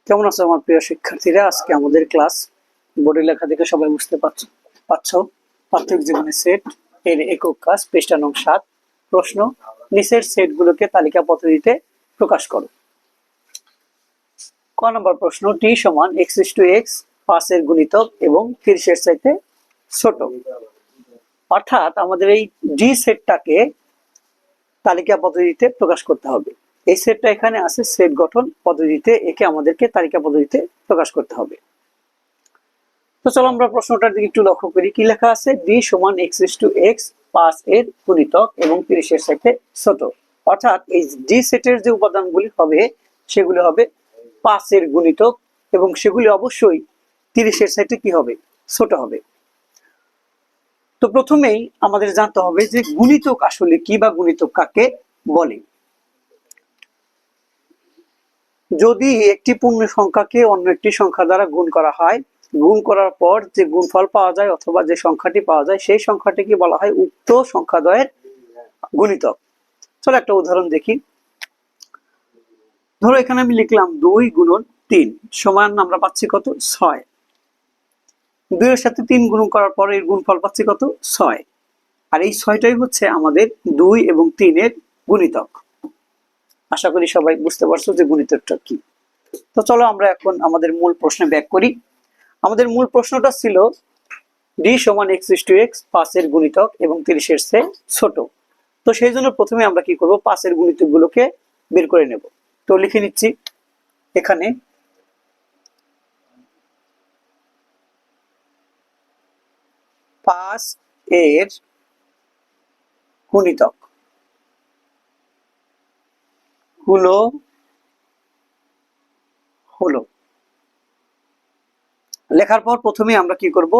কেমন আছো আমার প্রিয় শিক্ষার্থীরা? আজকে আমাদের ক্লাস বোর্ডের লেখা দেখে সবাই বুঝতে পারছো প্রাথমিক জীবনের সেট এর একক কাজ পৃষ্ঠা নং 7। প্রশ্ন, নিচের সেট গুলোকে তালিকা পদ্ধতিতে প্রকাশ করো। ক নম্বর প্রশ্ন, টি সমান x:x 5 এর গুণিতক এবং 30 এর চাইতে ছোট। অর্থাৎ আমাদের এই ডি সেটটাকে তালিকা পদ্ধতিতে প্রকাশ করতে হবে। এই সেটটা এখানে আছে সেট গঠন পদ্ধতিতে, একে আমাদেরকে তালিকা পদ্ধতিতে প্রকাশ করতে হবে। তো চলো আমরা প্রশ্নটার দিকে একটু লক্ষ্য করি। কি লেখা আছে? ডি সমান x:x 5 এর গুণিতক এবং 30 এর সাথে ছোট। অর্থাৎ এই ডি সেটের যে উপাদানগুলি হবে সেগুলি হবে 5 এর গুণিতক এবং সেগুলি অবশ্যই 30 এর সাথে কি হবে? ছোট হবে। তো প্রথমেই আমাদের জানতে হবে যে গুণিতক আসলে কি বা গুণিতক কাকে বলে। যদি একটি পূর্ণ সংখ্যাকে অন্য একটি সংখ্যা দ্বারা গুণ করা হয়, গুণ করার পর যে গুণফল পাওয়া যায় অথবা যে সংখ্যাটি পাওয়া যায় সেই সংখ্যাটিকে বলা হয় উক্ত সংখ্যাদ্বয়ের গুণিতক। চলো একটা উদাহরণ দেখি। ধরো এখানে আমি লিখলাম 2 গুণন 3 সমান আমরা পাচ্ছি কত? 6। 2 এর সাথে 3 গুণ করার পর এর গুণফল পাচ্ছি কত? 6। আর এই 6টাই হচ্ছে আমাদের 2 এবং 3 এর গুণিতক। আশা করি সবাই বুঝতে পারছো যে গুণিতকটা কি। তো চলো আমরা এখন আমাদের মূল প্রশ্নে ব্যাক করি। আমাদের মূল প্রশ্নটা ছিল ডি সমান x:x 5 এর গুণিতক এবং 30 এর চেয়ে ছোট। তো সেই জন্য প্রথমে আমরা কি করব? 5 এর গুণিতক গুলোকে বের করে নেব। তো লিখে নিচ্ছি এখানে 5 এর গুণিতক গুলো হলো। লেখার পর প্রথমে আমরা কি করব?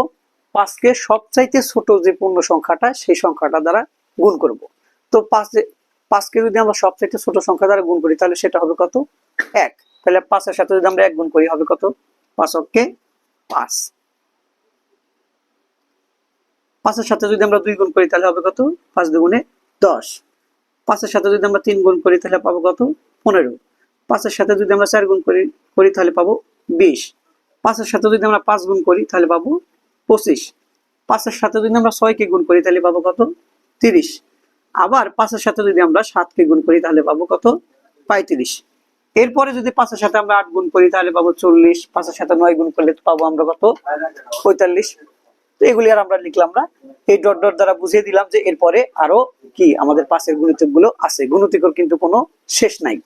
5 কে সবচাইতে ছোট যে পূর্ণ সংখ্যাটা সেই সংখ্যাটা দ্বারা গুণ করব। তো 5 কে যদি আমরা সবচাইতে ছোট সংখ্যা দ্বারা গুণ করি তাহলে সেটা হবে কত? 1। তাহলে 5 এর সাথে যদি আমরা 1 গুণ করি হবে কত? 5 অক্ষে 5। 5 এর সাথে যদি আমরা 2 গুণ করি তাহলে হবে কত? 5 দুগুণে 10। 5 এর সাথে যদি আমরা 3 গুণ করি তাহলে পাবো কত? 15। 5 এর সাথে যদি আমরা 4 গুণ করি তাহলে পাবো 20। 5 এর সাথে যদি আমরা 5 গুণ করি তাহলে পাবো 25। 5 এর সাথে যদি আমরা 6 কে গুণ করি তাহলে পাবো কত? 30। আবার 5 এর সাথে যদি আমরা 7 কে গুণ করি তাহলে পাবো কত? 35। এরপরে যদি 5 এর সাথে আমরা 8 গুণ করি তাহলে পাবো 40। 5 এর সাথে 9 গুণ করলে পাবো আমরা কত? 45। তো এগুলি আর আমরা লিখলাম না, এই ডট ডট দ্বারা বুঝিয়ে দিলাম যে এরপরে আরো কি আমাদের 5 এর গুণিতক গুলো আছে। গুণিতকের কিন্তু কোনো শেষ নাই।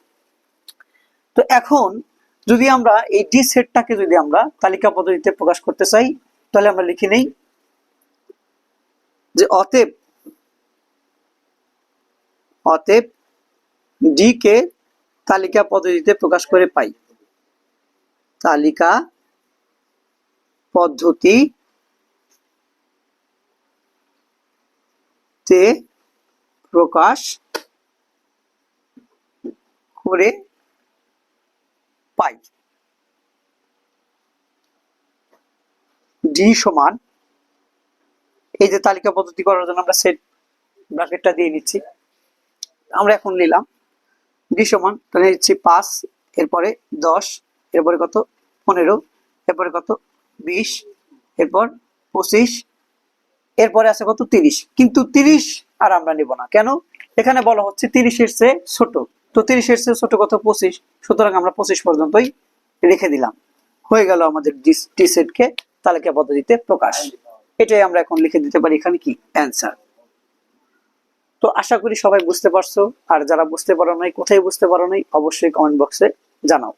তো এখন যদি আমরা এই ডি সেটটাকে যদি আমরা তালিকা পদ্ধতিতে প্রকাশ করতে চাই তাহলে আমরা লিখে নেই যে অতএব ডি কে তালিকা পদ্ধতিতে প্রকাশ করে পাই। তালিকা পদ্ধতিতে প্রকাশ করে পাই। ডি সমান, এই যে তালিকা পদ্ধতি করার জন্য আমরা সেট ব্র্যাকেটটা দিয়ে নিচ্ছি। আমরা এখন নিলাম ডি সমান, তাহলে নিচ্ছি 5, এরপরে 10, এরপরে কত? 15, এরপরে কত? 20, এরপর 25, এরপরে আছে কত? 30। কিন্তু 30 আর আমরা নেব না। কেন? এখানে বলা হচ্ছে 30 এর চেয়ে ছোট। তো 30 এর চেয়ে ছোট কত? 25। সুতরাং আমরা 25 পর্যন্তই রেখে দিলাম। হয়ে গেল আমাদের ডি সেটকে তালিকা পদ্ধতিতে প্রকাশ। এটাই আমরা এখন লিখে দিতে পারি এখানে কি? অ্যান্সার। তো আশা করি সবাই বুঝতে পারছো। আর যারা বুঝতে পারো নাই, কোথায় বুঝতে পারো নাই, অবশ্যই কমেন্ট বক্সে জানাও।